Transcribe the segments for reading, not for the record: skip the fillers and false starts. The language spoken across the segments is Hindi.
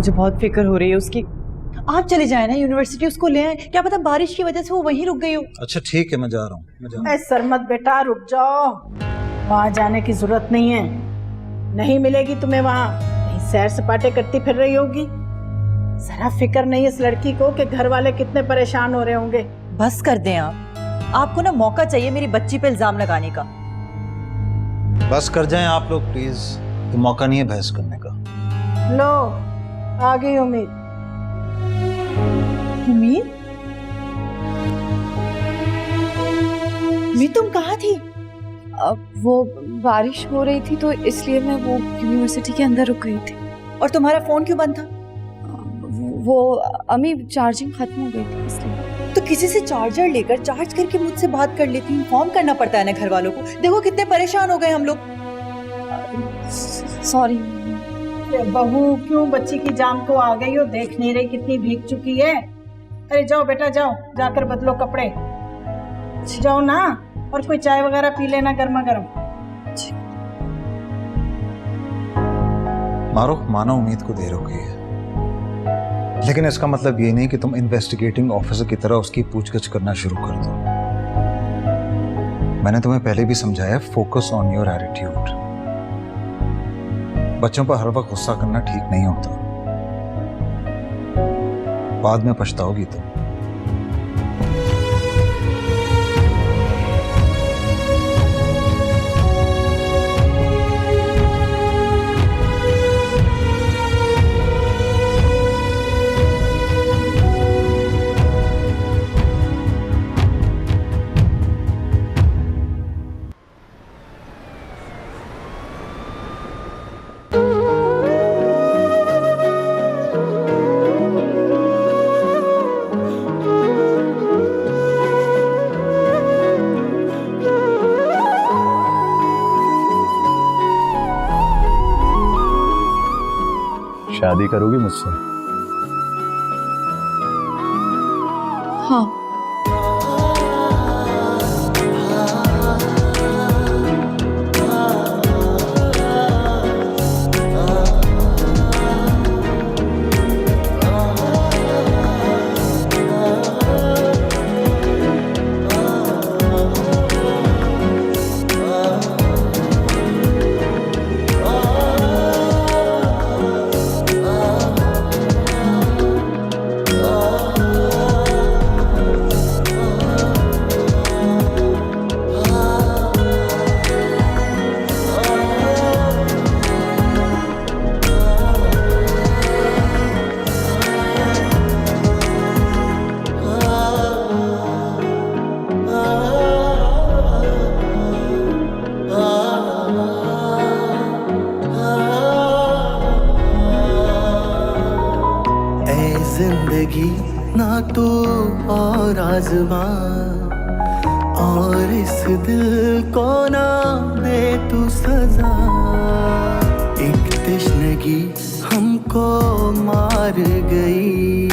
मुझे बहुत फिक्र हो रही है उसकी। आप चले जाए ना यूनिवर्सिटी, उसको ले आए, क्या पता बारिश की वजह से वो वहीं रुक गई हो। अच्छा ठीक है, मैं जा रहा हूँ। ऐ सरमत बेटा रुक जाओ, वहाँ जाने की जरूरत नहीं है, नहीं मिलेगी तुम्हें वहाँ, कहीं सैर सपाटे करती फिर रही होगी। जरा फिक्र नहीं इस लड़की को कि घर वाले कितने परेशान हो रहे होंगे। बस कर दें आप, आपको ना मौका चाहिए मेरी बच्ची पे इल्जाम लगाने का। बस कर जाएं आप लोग प्लीज, ये मौका नहीं है बहस करने का। लो आ गई उम्मीद। उम्मीद? उम्मीद तुम कहाँ थी? वो बारिश हो रही थी तो इसलिए मैं वो यूनिवर्सिटी के अंदर रुक गई थी। और तुम्हारा फोन क्यों बंद था? वो अम्मी चार्जिंग खत्म हो गई थी इसलिए। तो किसी से चार्जर लेकर चार्ज करके मुझसे बात कर लेती। इन्फॉर्म करना पड़ता है ना घर वालों को। देखो कितने परेशान हो गए हम लोग। सॉरी। बहू क्यों बच्ची की जान को आ गई हो, देख नहीं रही कितनी भीग चुकी है। अरे जाओ बेटा जाओ, जाकर बदलो कपड़े, जाओ ना, और कोई चाय वगैरह पी लेना गर्मा गर्म। मारो मानो उम्मीद को देर हो गई है, लेकिन इसका मतलब ये नहीं कि तुम इन्वेस्टिगेटिंग ऑफिसर की तरह उसकी पूछगछ करना शुरू कर दो। मैंने तुम्हें पहले भी समझाया, फोकस ऑन योर एटीट्यूड। बच्चों पर हर वक्त गुस्सा करना ठीक नहीं होता, बाद में पछताओगी तुम। शादी करोगी मुझसे? हाँ। जिंदगी ना तू और आज़मां, और इस दिल को ना दे तू सजा। एक तश्नगी हमको मार गई,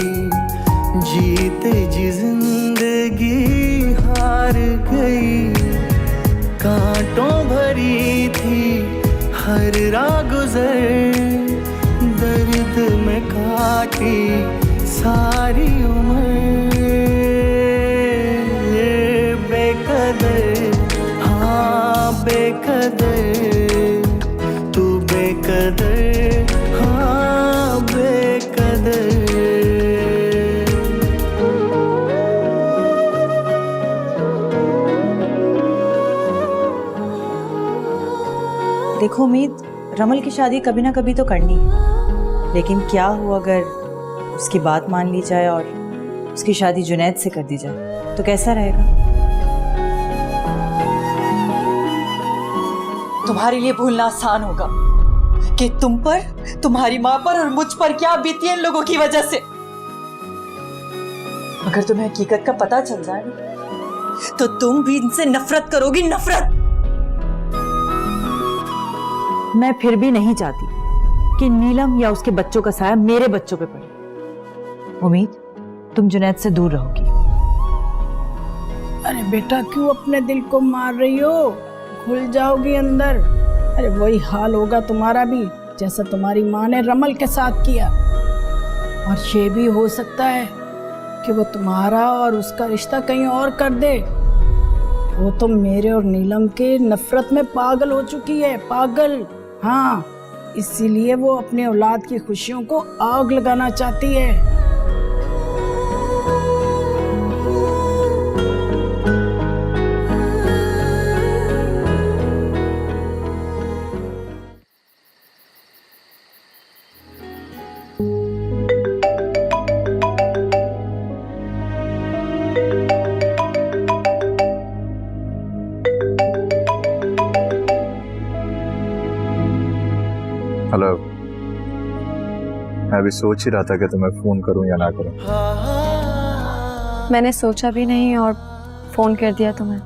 जीते जी जिंदगी हार गई। कांटों भरी थी हर राह गुजर, दर्द में काटी सारी उम्र। बेकदर हाँ बेकदर, तू बेकदर हाँ बेकदर। देखो उम्मीद, रमल की शादी कभी ना कभी तो करनी है, लेकिन क्या हुआ अगर उसकी बात मान ली जाए और उसकी शादी जुनैद से कर दी जाए, तो कैसा रहेगा? तुम्हारे लिए भूलना आसान होगा कि तुम पर, तुम्हारी माँ पर और मुझ पर क्या बीती है इन लोगों की वजह से। अगर तुम्हें हकीकत का पता चल जाए तो तुम भी इनसे नफरत करोगी, नफरत। मैं फिर भी नहीं चाहती कि नीलम या उसके बच्चों का साया मेरे बच्चों पे पड़े। उम्मीद, तुम जुनैद से दूर रहोगी। अरे बेटा क्यों अपने दिल को मार रही हो, घुल जाओगी अंदर। अरे वही हाल होगा तुम्हारा भी जैसा तुम्हारी माँ ने रमल के साथ किया। और ये भी हो सकता है कि वो तुम्हारा और उसका रिश्ता कहीं और कर दे। वो तो मेरे और नीलम के नफरत में पागल हो चुकी है, पागल। हाँ, इसीलिए वो अपने औलाद की खुशियों को आग लगाना चाहती है। हेलो, मैं अभी सोच ही रहा था कि तुम्हें फोन करूं या ना करूं। मैंने सोचा भी नहीं और फोन कर दिया तुम्हें।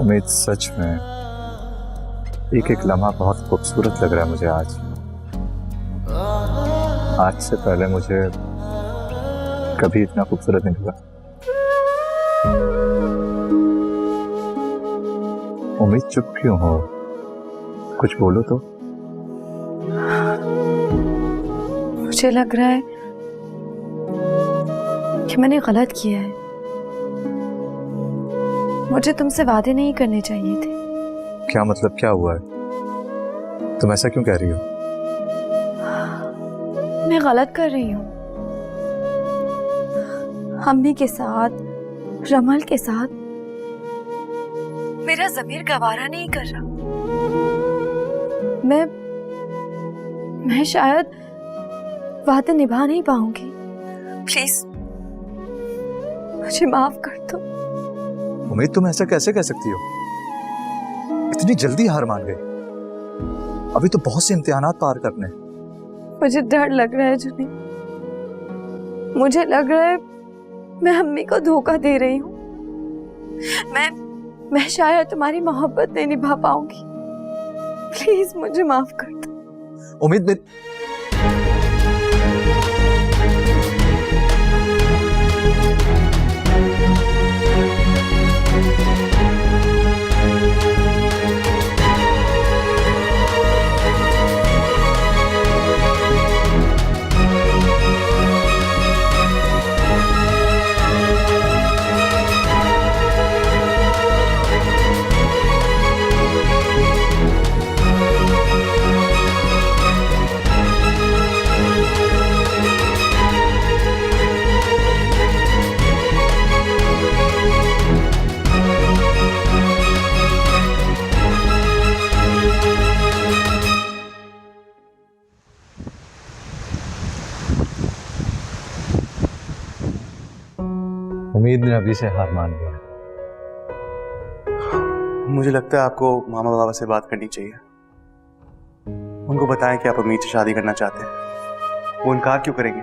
उम्मीद, सच में एक एक लम्हा बहुत खूबसूरत लग रहा है मुझे आज से पहले मुझे कभी इतना खूबसूरत नहीं लगा। उम्मीद, चुप क्यों हो? कुछ बोलो तो। मुझे लग रहा है कि मैंने गलत किया है। मुझे तुमसे वादे नहीं करने चाहिए थे। क्या मतलब, क्या हुआ है? तुम ऐसा क्यों कह रही हो? मैं गलत कर रही हूँ। अम्मी के साथ, रमल के साथ मेरा ज़मीर गवारा नहीं कर रहा। मैं शायद वादे निभा नहीं पाऊंगी। प्लीज मुझे माफ कर दो। उम्मीद, तुम ऐसा कैसे कह सकती हो? इतनी जल्दी हार मान गए? अभी तो बहुत से इम्तिहानात पार करने। मुझे डर लग रहा है जुनी। मुझे लग रहा है मैं अम्मी को धोखा दे रही हूँ। मैं शायद तुम्हारी मोहब्बत नहीं निभा पाऊंगी। प्लीज मुझे माफ कर दो। उम्मीद, उम्मीद ने अभी से हार मान लिया। मुझे लगता है आपको मामा बाबा से बात करनी चाहिए। उनको बताएं कि आप अमीर से शादी करना चाहते हैं। वो इनकार क्यों करेंगे?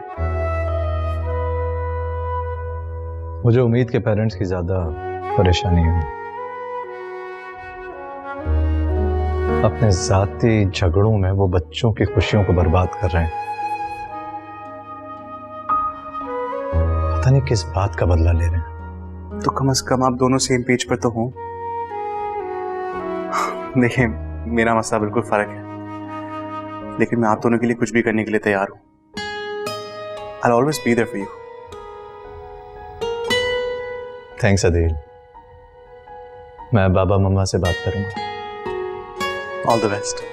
मुझे उम्मीद के पेरेंट्स की ज्यादा परेशानी है। अपने जाती झगड़ों में वो बच्चों की खुशियों को बर्बाद कर रहे हैं। पता नहीं किस बात का बदला ले रहे हैं। तो कम से कम आप दोनों सेम पेज पर तो हों। देखिए, मेरा मसला बिल्कुल फर्क है, लेकिन मैं आप दोनों के लिए कुछ भी करने के लिए तैयार हूं। I'll always be there for you. Thanks Adeel. मैं बाबा मम्मा से बात करूंगा। All the best.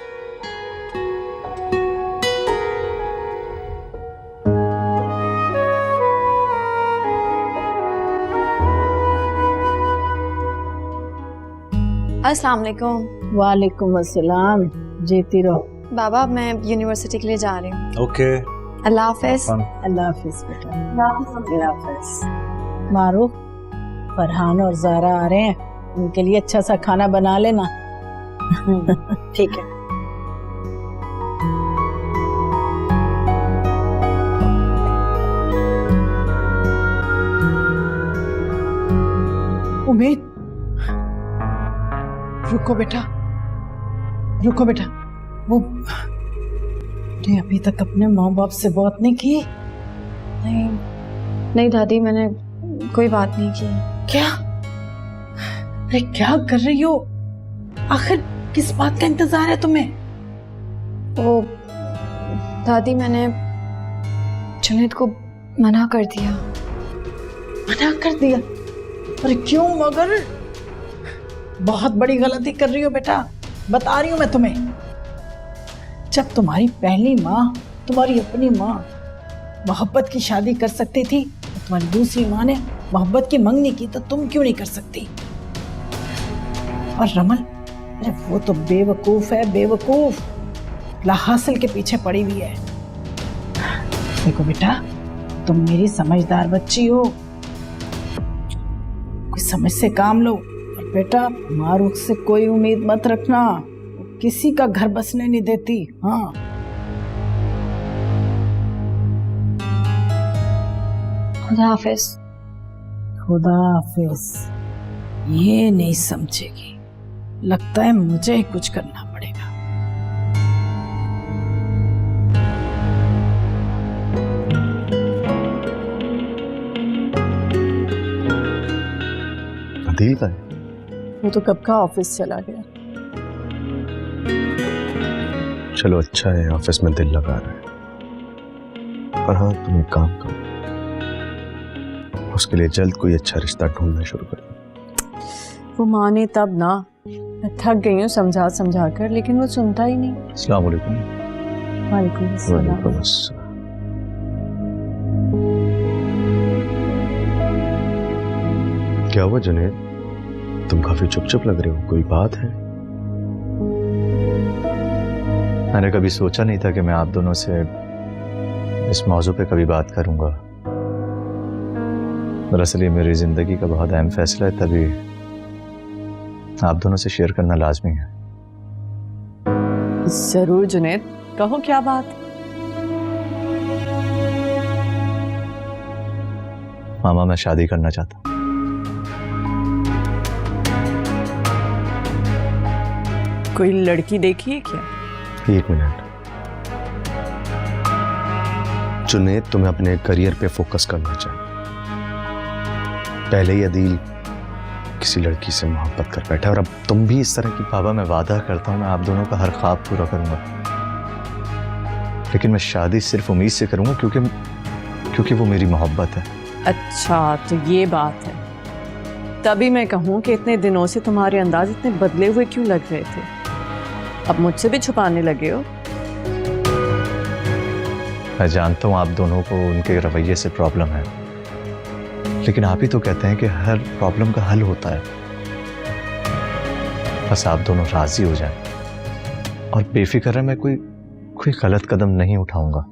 अस्सलाम वालेकुम। वालेकुम अस्सलाम। जीती रहो। बाबा, मैं यूनिवर्सिटी के लिए जा रही हूँ। ओके, अल्लाह हाफिज। अल्लाह हाफिज बेटा। अल्लाह हाफिज। मारूफ, फरहान और ज़ारा आ रहे हैं, उनके लिए अच्छा सा खाना बना लेना। ठीक है। उम्मीद, रुको बेटा, रुको बेटा। वो ने अभी तक अपने माँ बाप से बात नहीं की? नहीं नहीं दादी, मैंने कोई बात नहीं की। क्या? अरे क्या कर रही हो? आखिर किस बात का इंतजार है तुम्हें? वो दादी, मैंने जुनैद को मना कर दिया। मना कर दिया? अरे क्यों मगर? बहुत बड़ी गलती कर रही हो बेटा, बता रही हूं मैं तुम्हें। जब तुम्हारी पहली माँ, तुम्हारी अपनी माँ मोहब्बत की शादी कर सकती थी, तो तुम्हारी दूसरी माँ ने मोहब्बत की मंगनी की, तो तुम क्यों नहीं कर सकती? और रमल, अरे वो तो बेवकूफ है, बेवकूफ, लाहासिल के पीछे पड़ी हुई है। देखो बेटा, तुम मेरी समझदार बच्ची हो, कोई समझ से काम लो। और बेटा, मारूख से कोई उम्मीद मत रखना, किसी का घर बसने नहीं देती। हाँ, खुदा हाफिज। खुदा हाफिज ये नहीं समझेगी, लगता है मुझे ही कुछ करना पड़ेगा। अदील का है? वो तो कब का ऑफिस चला गया। चलो अच्छा है, ऑफिस में दिल लगा रहा है। पर हाँ, तुम एक काम करो, उसके लिए जल्द कोई अच्छा रिश्ता ढूंढना शुरू कर दो। वो माने तब ना, मैं थक गई हूँ समझा समझा कर, लेकिन वो सुनता ही नहीं। अस्सलाम वालेकुम। वालेकुम अस्सलाम। वालेकुम अस्सलाम। क्या हुआ जुनैद, तुम काफी चुप लग रहे हो, कोई बात है? मैंने कभी सोचा नहीं था कि मैं आप दोनों से इस मौजू पे कभी बात करूंगा। दरअसल ये मेरी जिंदगी का बहुत अहम फैसला है, तभी आप दोनों से शेयर करना लाजमी है। जरूर जुनैद, कहो क्या बात। मामा, मैं शादी करना चाहता हूं। कोई लड़की देखी है क्या? एक मिनट जुनैद, तुम्हें अपने करियर पे फोकस करना चाहिए। पहले ही अदील किसी लड़की से मोहब्बत कर बैठा, और अब तुम भी इस तरह की। बाबा, मैं वादा करता हूं मैं आप दोनों का हर ख्वाब पूरा करूंगा, लेकिन मैं शादी सिर्फ उम्मीद से करूंगा क्योंकि वो मेरी मोहब्बत है। अच्छा, तो ये बात है। तभी मैं कहूँ कि इतने दिनों से तुम्हारे अंदाज इतने बदले हुए क्यों लग रहे थे? अब मुझसे भी छुपाने लगे हो। मैं जानता हूं आप दोनों को उनके रवैये से प्रॉब्लम है, लेकिन आप ही तो कहते हैं कि हर प्रॉब्लम का हल होता है। बस आप दोनों राजी हो जाएं, और बेफिक्र है, मैं कोई गलत कदम नहीं उठाऊंगा।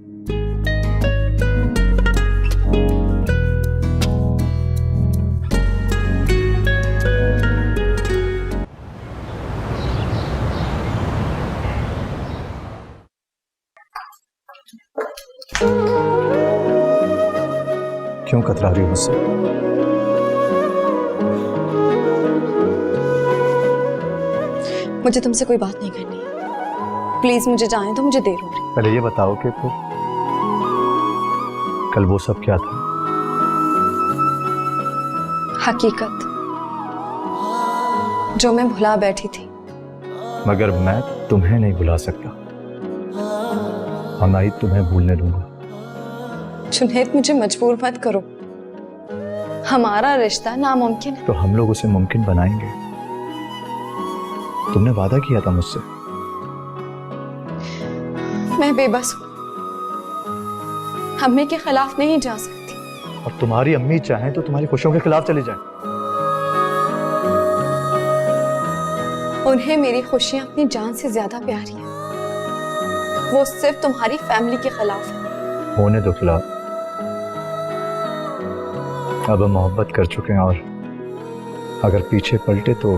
क्यों कतरा रही हो मुझसे? मुझे तुमसे कोई बात नहीं करनी है, प्लीज मुझे जाने दो, मुझे देर हो रही। पहले ये बताओ कि फिर कल वो सब क्या था? हकीकत जो मैं भुला बैठी थी। मगर मैं तुम्हें नहीं भुला सकता, और ना ही तुम्हें भूलने दूंगा। जुनैद, मुझे मजबूर मत करो, हमारा रिश्ता नामुमकिन है। तो हम लोग उसे मुमकिन बनाएंगे। तुमने वादा किया था मुझसे। मैं बेबस हूँ, अम्मी के खिलाफ नहीं जा सकती। और तुम्हारी अम्मी चाहें तो तुम्हारी खुशियों के खिलाफ चली जाए। उन्हें मेरी खुशियां अपनी जान से ज्यादा प्यारी हैं। वो सिर्फ तुम्हारी फैमिली के खिलाफ है। होने दो खिलाफ। अब हम मोहब्बत कर चुके हैं, और अगर पीछे पलटे तो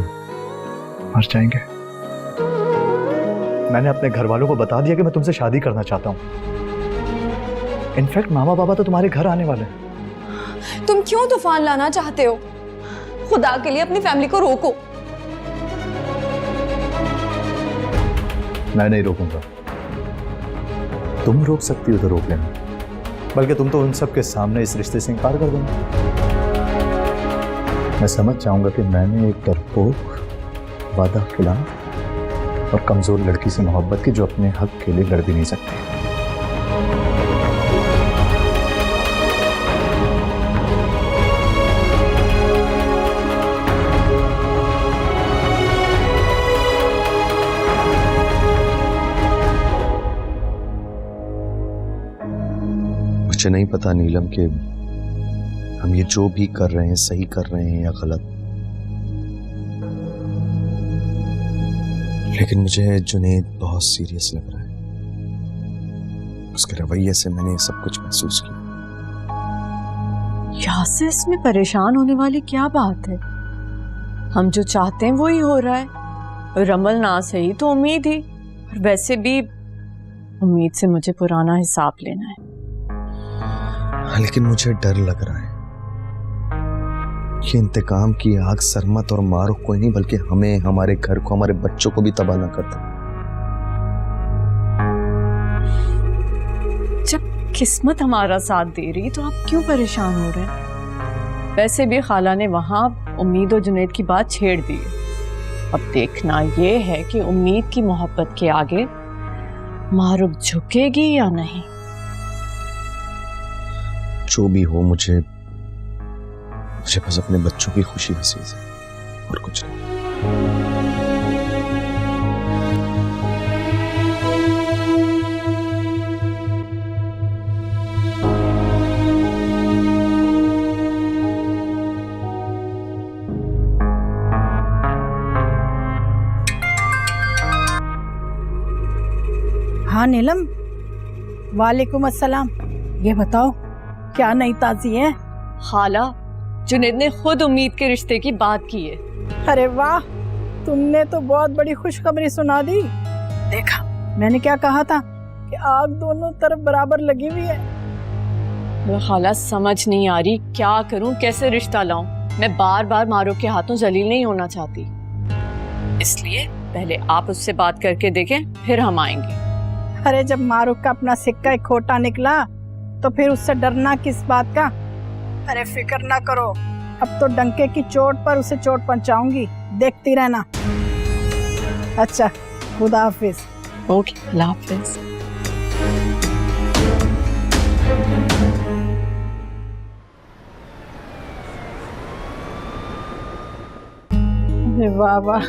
मर जाएंगे। मैंने अपने घर वालों को बता दिया कि मैं तुमसे शादी करना चाहता हूं। इनफैक्ट मामा बाबा तो तुम्हारे घर आने वाले हैं। तुम क्यों तूफान लाना चाहते हो? खुदा के लिए अपनी फैमिली को रोको। मैं नहीं रोकूंगा। तुम रोक सकती हो तो रोक लेना, बल्कि तुम तो उन सब के सामने इस रिश्ते से इनकार कर देना। मैं समझ जाऊंगा कि मैंने एक डरपोक, वादा खिलाफ और कमजोर लड़की से मोहब्बत की, जो अपने हक के लिए लड़ भी नहीं सकती। मुझे नहीं पता नीलम कि हम ये जो भी कर रहे हैं सही कर रहे हैं या गलत, लेकिन मुझे जुनैद बहुत सीरियस लग रहा है। उसके रवैये से मैंने सब कुछ महसूस किया। यासिर, इसमें परेशान होने वाली क्या बात है? हम जो चाहते हैं वो ही हो रहा है, और अमल ना सही तो उम्मीद ही। और वैसे भी उम्मीद से मुझे पुराना हिसाब लेना है। हाँ, लेकिन मुझे डर लग रहा है कि इंतकाम की आग सरमत और मारूफ को ही नहीं बल्कि हमें, हमारे घर को, हमारे बच्चों को भी तबाह ना कर दे। जब किस्मत हमारा साथ दे रही तो आप क्यों परेशान हो रहे हैं? वैसे भी खाला ने वहां उम्मीद और जुनैद की बात छेड़ दी। अब देखना ये है कि उम्मीद की मोहब्बत के आगे मारूफ झुकेगी या नहीं। जो भी हो, मुझे बस अपने बच्चों की खुशी नसीब है और कुछ नहीं। हाँ नीलम, वालेकुम अस्सलाम। ये बताओ क्या नई ताज़ी है? खाला, जुनैद ने खुद उम्मीद के रिश्ते की बात की है। अरे वाह, तुमने तो बहुत बड़ी खुशखबरी सुना दी। देखा, मैंने क्या कहा था कि आग दोनों तरफ बराबर लगी हुई है। वो खाला समझ नहीं आ रही क्या करूं, कैसे रिश्ता लाऊं। मैं बार बार मारूफ के हाथों जलील नहीं होना चाहती, इसलिए पहले आप उससे बात करके देखें, फिर हम आएंगे। अरे जब मारूफ का अपना सिक्का एक खोटा निकला तो फिर उससे डरना किस बात का? अरे फिक्र ना करो, अब तो डंके की चोट पर उसे चोट पहुंचाऊंगी, देखती रहना। अच्छा, खुदा हाफिज। ओके, अल्लाह हाफिज। वाह वाह,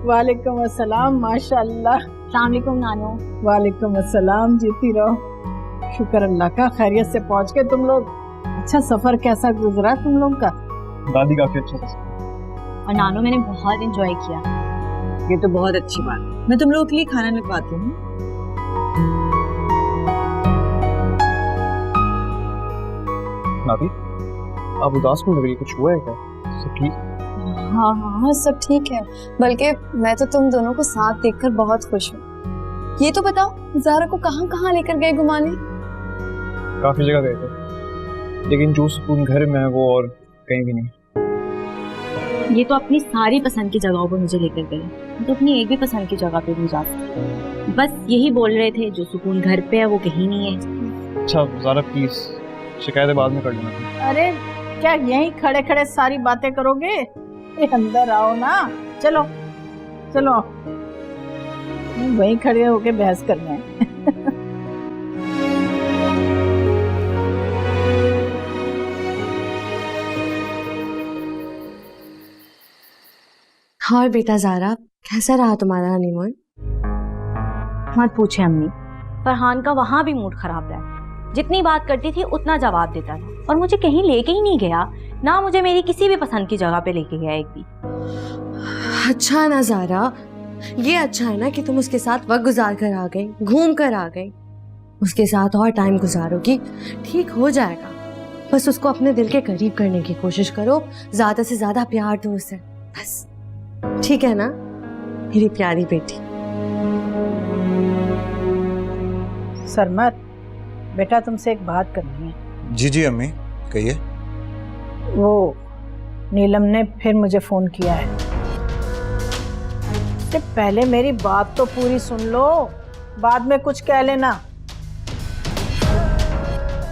वालेकुम अस्सलाम, माशाअल्लाह। अस्सलामुअलैकुम नानू। वालेकुम अस्सलाम, जीती रहो। शुक्र अल्लाह का, खैरियत से पहुंच गए तुम लोग। अच्छा, सफर कैसा गुजरा तुम लोग का? दादी काफी अच्छा था और नानू मैंने बहुत एंजॉय किया। ये तो बहुत अच्छी बात है। मैं तुम लोगों के लिए खाना लगवाती हूँ। नाभी, आप उदास क्यों लग रही है? कुछ हुआ है क्या? सब ठीक? हाँ हाँ, सब ठीक है। बल्कि मैं तो तुम दोनों को साथ देखकर बहुत खुश हूँ। ये तो बताओ, ज़ारा को कहाँ कहाँ लेकर गए घुमाने? काफी जगह गए थे, लेकिन जो सुकून घर में है वो और कहीं भी नहीं। ये तो अपनी सारी पसंद की जगहों पर मुझे लेकर गए, तो अपनी एक भी पसंद की जगह पे नहीं जा सकते। बस यही बोल रहे थे, जो सुकून घर पे है वो कहीं नहीं है। अच्छा ज़ारा, प्लीज शिकायतें बाद में कर लेना। अरे क्या यहीं खड़े खड़े सारी बातें करोगे? अंदर आओ ना, चलो चलो, वहीं खड़े होके बहस करना है। हाँ बेटा ज़ारा, कैसा रहा तुम्हारा हनीमून? मत पूछे अम्मी, फरहान का वहाँ भी मूड खराब रहा। जितनी बात करती थी उतना जवाब देता था, और मुझे कहीं लेके ही नहीं गया, ना मुझे मेरी किसी भी पसंद की जगह पे लेके गया एक भी। अच्छा ना ज़ारा, ये अच्छा है ना कि तुम उसके साथ वक्त गुजार कर आ गई, घूम कर आ गई। उसके साथ और टाइम गुजारोगी, ठीक हो जाएगा। बस उसको अपने दिल के करीब करने की कोशिश करो, ज़्यादा से ज़्यादा प्यार दो उसे, बस। ठीक है ना मेरी प्यारी बेटी? सरमत बेटा, तुमसे एक बात करनी है। जी जी अम्मी, कहिए। वो नीलम ने फिर मुझे फोन किया है। तो पहले मेरी बात तो पूरी सुन लो, बाद में कुछ कह लेना।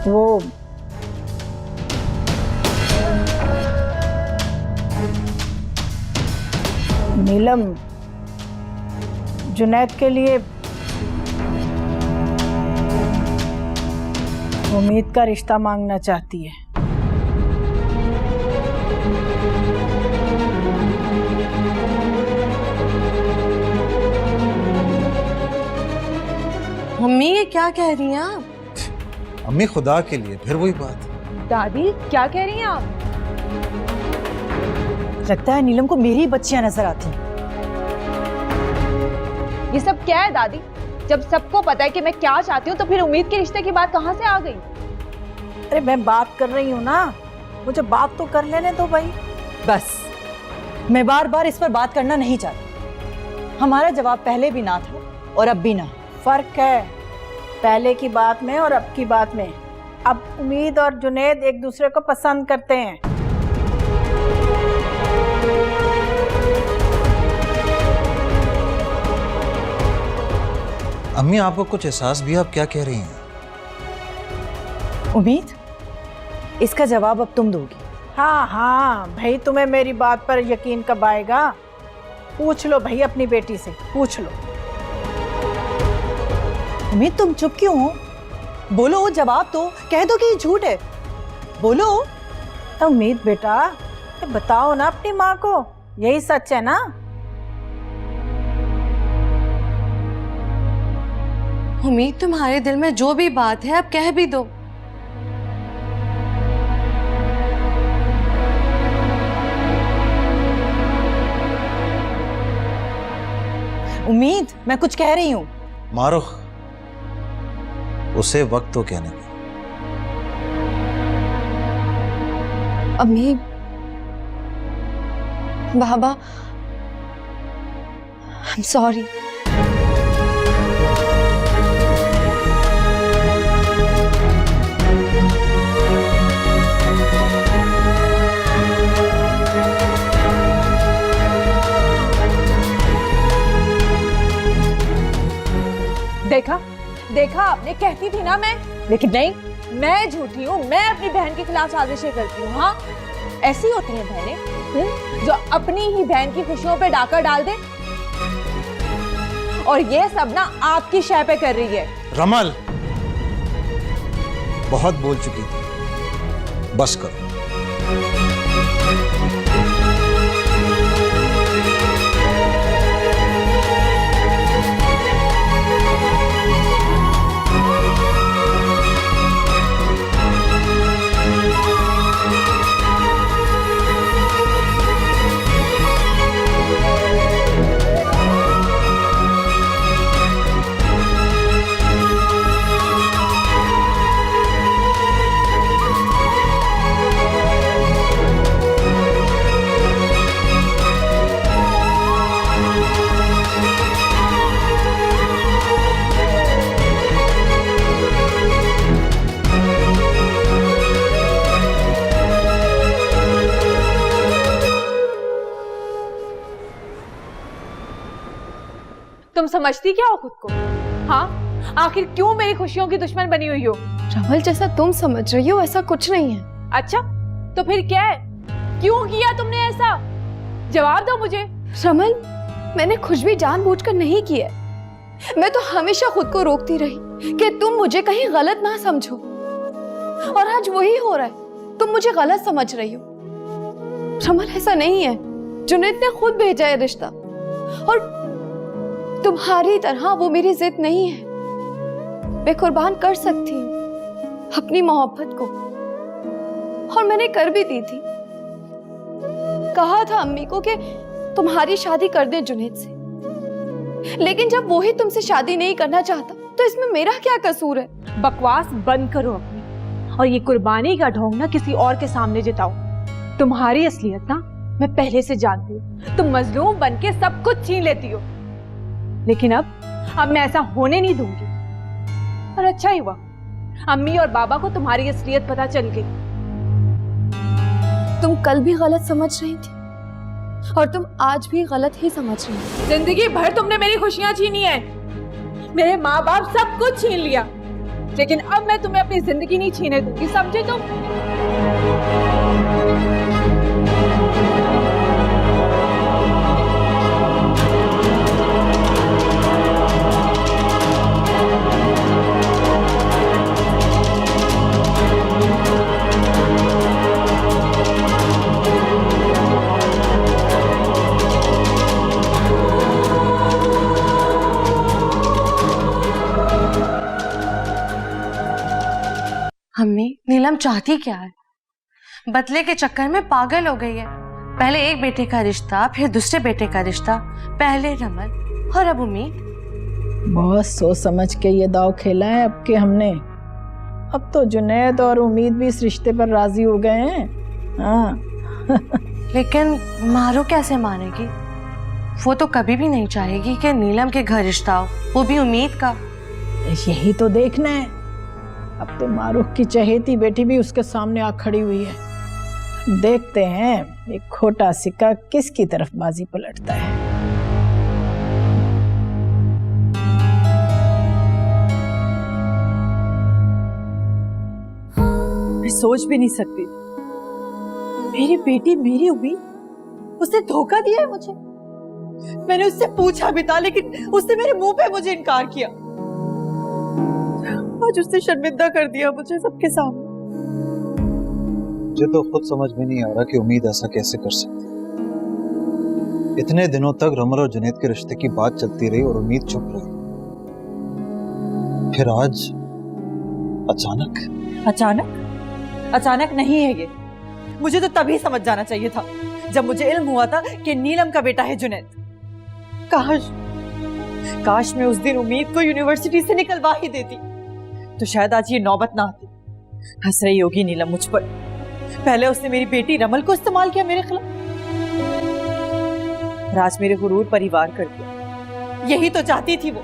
वो नीलम जुनैद के लिए उम्मीद का रिश्ता मांगना चाहती है। मम्मी ये क्या कह रही हैं आप? अम्मी खुदा के लिए फिर वही बात। दादी क्या कह रही हैं आप? लगता है नीलम को मेरी बच्चियां नजर आती हैं। ये सब क्या है दादी? जब सबको पता है कि मैं क्या चाहती हूँ तो फिर उम्मीद के रिश्ते की बात कहाँ से आ गई? अरे मैं बात कर रही हूँ ना, मुझे बात तो कर लेने दो भाई। बस, मैं बार बार इस पर बात करना नहीं चाहती। हमारा जवाब पहले भी ना था और अब भी ना। फर्क है पहले की बात में और अब की बात में। अब उम्मीद और जुनैद एक दूसरे को पसंद करते हैं। अम्मी आपको कुछ एहसास भी, आप क्या कह रही हैं? उम्मीद, इसका जवाब अब तुम दोगी। हाँ हाँ भाई, तुम्हें मेरी बात पर यकीन कब आएगा? पूछ लो भाई अपनी बेटी से, पूछ लो। उम्मीद तुम चुप क्यों हो? बोलो, जवाब दो, कह दो कि ये झूठ है। बोलो। तो उम्मीद बेटा, ये बताओ ना अपनी माँ को, यही सच है ना? उम्मीद, तुम्हारे दिल में जो भी बात है अब कह भी दो। उम्मीद, मैं कुछ कह रही हूँ। मारुख, उसे वक्त तो कहने दो। अम्मी, बाबा, आई एम सॉरी। देखा देखा, आपने कहती थी ना मैं, लेकिन नहीं, मैं झूठी हूँ। मैं अपनी बहन के खिलाफ साजिशें करती हूँ। हाँ, ऐसी होती हैं बहनें जो अपनी ही बहन की खुशियों पे डाका डाल दे। और ये सब ना आपकी शय पे कर रही है। रमल, बहुत बोल चुकी थी, बस करो। तुम समझती क्या हो खुद को? हाँ, आखिर क्यों मेरी खुशियों की दुश्मन बनी हुई हो? रमल, जैसा तुम समझ रही हो ऐसा कुछ नहीं है। अच्छा, तो फिर क्या है? क्यों किया तुमने ऐसा? जवाब दो मुझे। रमल, मैंने कुछ भी जानबूझकर नहीं किया। मैं तो हमेशा खुद को रोकती रही कि तुम मुझे कहीं गलत ना समझो, और आज वही हो रहा है, तुम मुझे गलत समझ रही हो। रमल, ऐसा नहीं है, जुनैद ने खुद भेजा है रिश्ता, और तुम्हारी तरह वो मेरी जिद नहीं है। मैं कुर्बान कर सकती हूँ अपनी मोहब्बत को, और मैंने कर भी दी थी। कहा था अम्मी को कि तुम्हारी शादी कर दे जुनैद से, लेकिन जब वो ही तुमसे शादी नहीं करना चाहता तो इसमें मेरा क्या कसूर है? बकवास बंद करो अपनी, और ये कुर्बानी का ढोंग ना किसी और के सामने जताओ। तुम्हारी असलियत ना मैं पहले से जानती हूँ। तुम मजलूम बन के सब कुछ छीन लेती हो, लेकिन अब मैं ऐसा होने नहीं दूंगी। और अच्छा ही हुआ, अम्मी और बाबा को तुम्हारी असलियत पता चल गई। तुम कल भी गलत समझ रही थी, और तुम आज भी गलत ही समझ रही हो। जिंदगी भर तुमने मेरी खुशियां छीनी है, मेरे माँ बाप सब कुछ छीन लिया, लेकिन अब मैं तुम्हें अपनी जिंदगी नहीं छीने दूंगी, समझे तुम? नीलम चाहती क्या है? बदले के चक्कर में पागल हो गई है। पहले एक बेटे का रिश्ता, फिर दूसरे बेटे का रिश्ता, पहले रमल और अब उम्मीद। बहुत सोच समझ के ये दाव खेला है अब के हमने। अब तो जुनैद और उम्मीद भी इस रिश्ते पर राजी हो गए हैं। हाँ। लेकिन मारो कैसे मानेगी? वो तो कभी भी नहीं चाहेगी कि नीलम के घर रिश्ता हो, वो भी उम्मीद का। यही तो देखना है। अब तो मारूख की चहेती बेटी भी उसके सामने आ खड़ी हुई है। देखते हैं एक खोटा सिक्का किसकी तरफ बाजी पलटता है। मैं सोच भी नहीं सकती, मेरी बेटी मेरी उम्मीद, उसने धोखा दिया है मुझे। मैंने उससे पूछा भी था, लेकिन उसने मेरे मुंह पे मुझे इनकार किया। आज उसने शर्मिंदा कर दिया मुझे सबके सामने। मुझे तो खुद समझ में नहीं आ रहा कि उम्मीद ऐसा कैसे कर सकती। इतने दिनों तक रमल और जुनैद के रिश्ते की बात चलती रही और उम्मीद चुप रही, फिर आज अचानक नहीं है ये। मुझे तो तभी समझ जाना चाहिए था जब मुझे इल्म हुआ था कि नीलम का बेटा है जुनैद। काश मैं उस दिन उम्मीद को यूनिवर्सिटी से निकलवा ही देती, तो शायद आज ये नौबत ना आती। हंस रही होगी नीलम मुझ पर। पहले उसने मेरी बेटी रमल को इस्तेमाल किया मेरे खिलाफ, और आज मेरे गुरूर परिवार कर दिया। यही तो चाहती थी वो।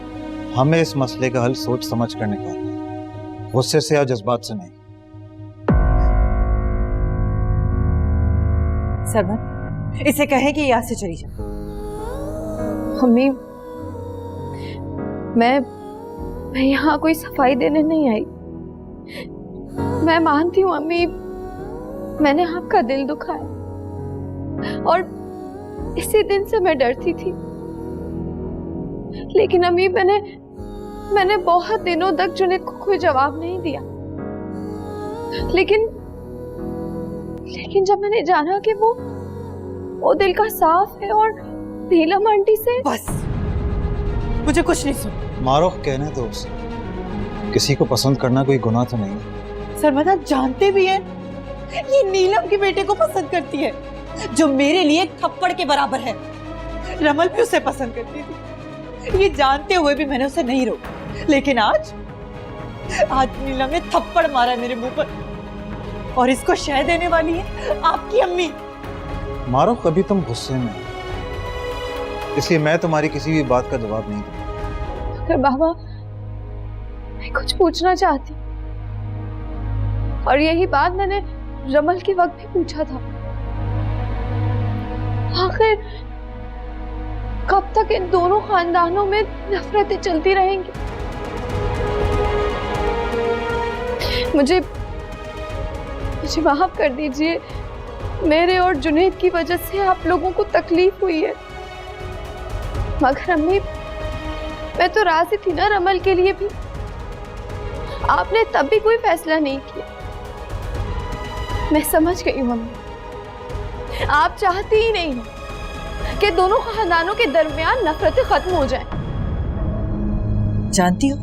हमें इस मसले का हल सोच समझ कर निकालना, गुस्से से या जज्बात से नहीं। सरमन, इसे कहें कि यहाँ से चली जाए। मम्मी, मैं यहाँ कोई सफाई देने नहीं आई। मैं मानती हूँ अम्मी, मैंने आपका दिल दुखाया और इसी दिन से मैं डरती थी। लेकिन अम्मी, मैंने बहुत दिनों तक जुनैद को कोई जवाब नहीं दिया। लेकिन जब मैंने जाना कि वो दिल का साफ है और नीलम आंटी से। बस, मुझे कुछ नहीं सुन। मारूख कहने दो उसे, किसी को पसंद करना कोई गुनाह तो नहीं। सरमन, आप जानते भी हैं ये नीलम के बेटे को पसंद करती है, जो मेरे लिए थप्पड़ के बराबर है। रमल भी उसे पसंद करती थी, ये जानते हुए भी मैंने उसे नहीं रोका। लेकिन आज नीलम ने थप्पड़ मारा मेरे मुंह पर, और इसको शह देने वाली है आपकी अम्मी। मारूख, कभी तुम गुस्से में, इसलिए मैं तुम्हारी किसी भी बात का जवाब नहीं दूंगा। अगर बाबा, मैं कुछ पूछना चाहती, और यही बात मैंने रमल के वक्त भी पूछा था। आखिर कब तक इन दोनों खानदानों में नफरतें चलती रहेंगी? मुझे माफ कर दीजिए, मेरे और जुनैद की वजह से आप लोगों को तकलीफ हुई है। मगर अम्मी, मैं तो राजी थी ना रमल के लिए भी। आपने तब भी कोई फैसला नहीं किया। मैं समझ गई मम्मी, आप चाहती ही नहीं हो कि दोनों खानदानों के दरमियान नफरतें खत्म हो जाएं। जानती हो,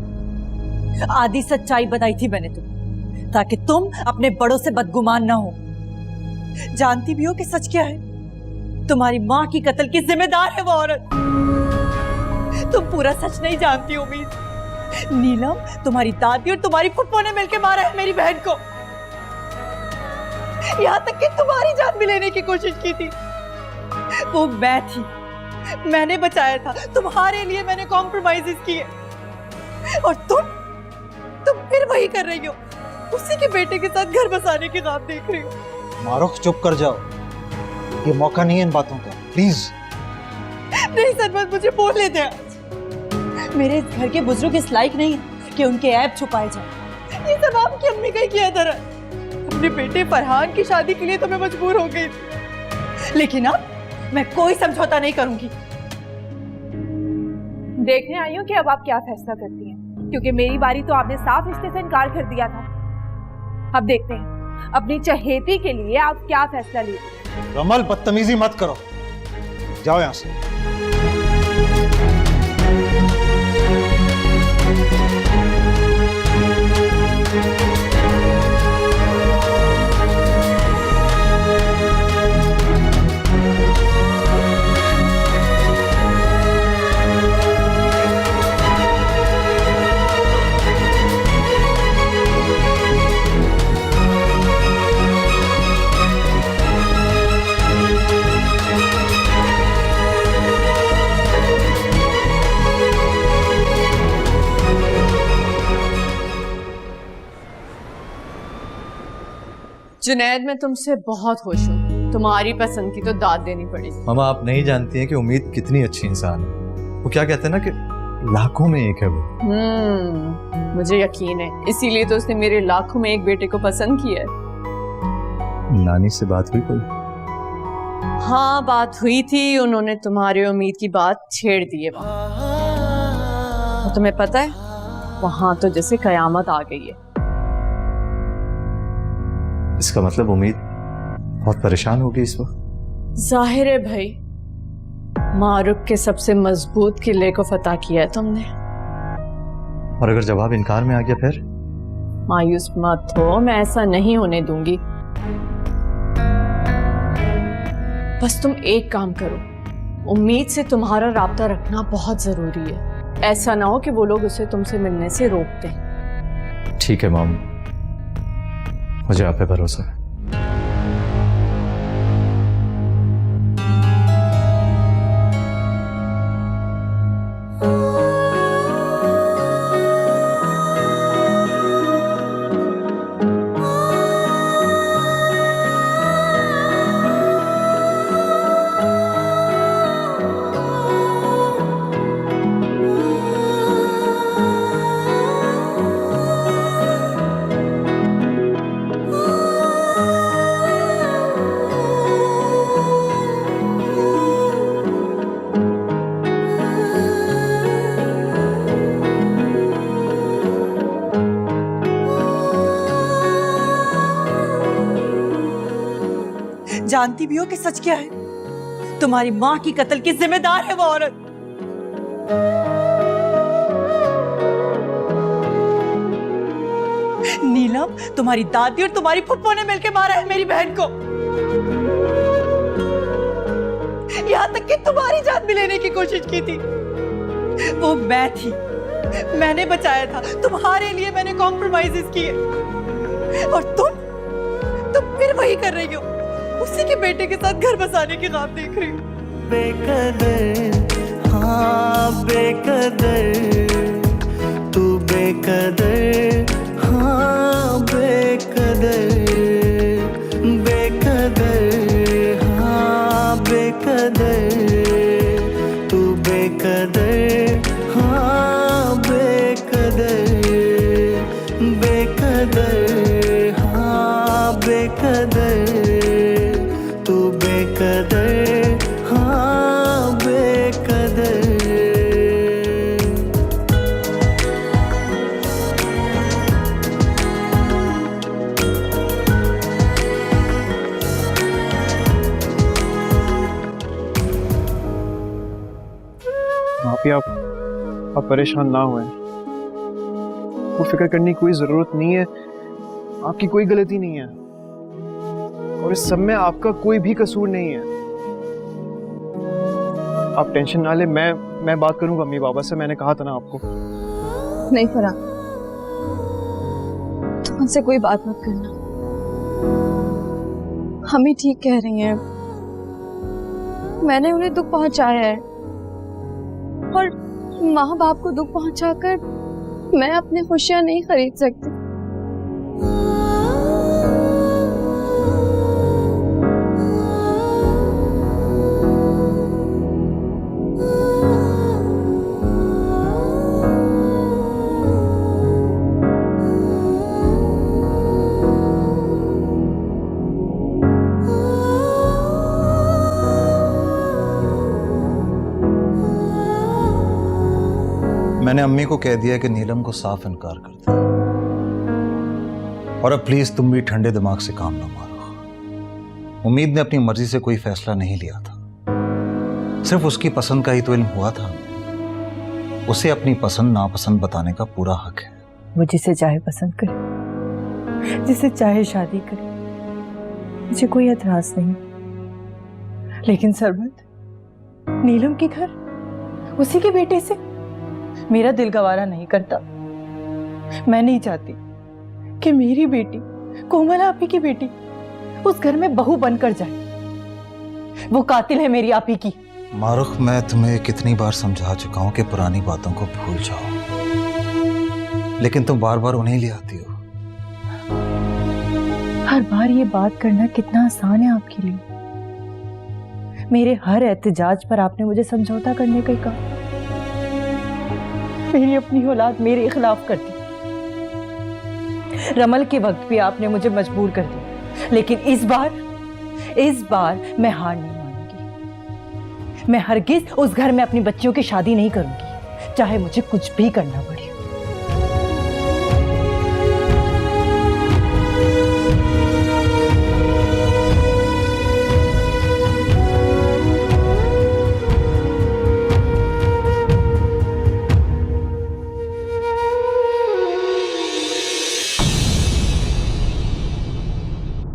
आधी सच्चाई बताई थी मैंने तुम्हें, ताकि तुम अपने बड़ों से बदगुमान ना हो। जानती भी हो कि सच क्या है? तुम्हारी माँ की कत्ल की जिम्मेदार है वो औरत। तुम पूरा सच नहीं जानती उम्मीद। नीलम, तुम्हारी दादी और तुम्हारी फुप्पो ने मिलकर मारा है मेरी बहन को। यहाँ तक कि तुम्हारी जान भी लेने की कोशिश की थी। वो मैं थी, मैंने बचाया था। तुम्हारे लिए मैंने कॉम्प्रोमाइजेस किए, और तुम फिर वही कर रही हो। उसी के बेटे के साथ घर बसाने की ख्वाब देख रही हो। मारूख, चुप कर जाओ, ये मौका नहीं है इन बातों का, प्लीज। नहीं सरमन, मुझे बोलने दे। मेरे इस घर के बुजुर्ग इस लायक नहीं है कि उनके ऐब छुपाए जाए। ये सब आपकी अम्मी का ही किया था। अपने बेटे फरहान की शादी के लिए तो मैं मजबूर हो गई थी, लेकिन अब मैं कोई समझौता नहीं करूंगी। देखने आई हूँ कि अब आप क्या फैसला करती हैं, क्योंकि मेरी बारी तो आपने साफ रिश्ते से इनकार कर दिया था। अब देखते हैं अपनी चहेती के लिए आप क्या फैसला लेते। रमल, बदतमीजी मत करो, जाओ यहाँ से। जुनैद, मैं तुमसे बहुत खुश हूँ। तुम्हारी पसंद की तो दाद देनी पड़ी। मामा, आप नहीं जानती हैं कि उम्मीद कितनी अच्छी इंसान है। वो क्या कहते हैं ना कि लाखों में एक है वो। मुझे यकीन है, इसीलिए तो उसने मेरे लाखों में एक बेटे को पसंद किया है। नानी से बात हुई कोई? हाँ, बात हुई थी। उन्होंने तुम्हारी उम्मीद की बात छेड़ दी है वहां। तो तुम्हें पता है, वहां तो जैसे कयामत आ गई है। इसका मतलब उम्मीद बहुत परेशान होगी इस वक्त। जाहिर है भाई, मारूफ के सबसे मजबूत किले को फतह किया है तुमने। और अगर जवाब इनकार में आ गया फिर? मायूस मत हो, मैं ऐसा नहीं होने दूंगी। बस तुम एक काम करो, उम्मीद से तुम्हारा राब्ता रखना बहुत जरूरी है। ऐसा ना हो कि वो लोग उसे तुमसे मिलने से रोक दें। ठीक है माम, मुझे आप पे भरोसा है। जानती भी हो कि सच क्या है? तुम्हारी माँ की कत्ल की जिम्मेदार है वो औरत। नीलम, तुम्हारी दादी और तुम्हारी फुप्पो ने मिलकर मारा है मेरी बहन को। यहाँ तक कि तुम्हारी जान भी लेने की कोशिश की थी। वो मैं थी, मैंने बचाया था। तुम्हारे लिए मैंने कॉम्प्रोमाइजेस किए और तुम फिर वही कर रही हो। उसी के बेटे के साथ घर बसाने की ख्वाब देख रही हूँ। बेकदर, हाँ बेकदर, तू बेकदर, हाँ बेकदर, बेकदर, हाँ बेकदर, तू बेकदर, हाँ बेकदर, बेकदर, हाँ बेकदर, तू बेकदर, हाँ बेकदर। माफी, आप परेशान ना हुए। वो फिक्र करने की कोई जरूरत नहीं है। आपकी कोई गलती नहीं है और इस सब में आपका कोई भी कसूर नहीं है। आप टेंशन ना ले, मैं बात करूंगा अम्मी बाबा से। मैंने कहा था ना आपको। नहीं फरा, तुम उनसे कोई बात मत करना। हम ही ठीक कह रही हैं। मैंने उन्हें दुख पहुंचाया है और माँ बाप को दुख पहुंचाकर मैं अपनी खुशियां नहीं खरीद सकती। मैंने अम्मी को कह दिया कि नीलम को साफ इनकार कर दिया। और अब प्लीज तुम भी ठंडे दिमाग से काम न मारो। उम्मीद ने अपनी मर्जी से कोई फैसला नहीं लिया था, सिर्फ उसकी पसंद का ही तो इल्म हुआ था। उसे अपनी पसंद नापसंद बताने का पूरा हक है। वो जिसे चाहे पसंद करे, जिसे चाहे शादी करे, मुझे कोई एतराज नहीं। लेकिन सरबत, नीलम के घर उसी के बेटे से मेरा दिल गवारा नहीं करता। मैं नहीं चाहती कि मेरी बेटी कोमला आपी की बेटी उस घर में बहू बनकर जाए। वो कातिल है मेरी आपी की। मारुख, मैं तुम्हें कितनी बार समझा चुका हूं कि पुरानी बातों को भूल जाओ, लेकिन तुम बार बार उन्हें ले आती हो। हर बार ये बात करना कितना आसान है आपके लिए। मेरे हर एहतजाज पर आपने मुझे समझौता करने का ही कहा। मेरी अपनी औलाद मेरे खिलाफ कर दी। रमल के वक्त भी आपने मुझे मजबूर कर दिया, लेकिन इस बार मैं हार नहीं मानूंगी। मैं हरगिज उस घर में अपनी बच्चियों की शादी नहीं करूंगी, चाहे मुझे कुछ भी करना पड़े।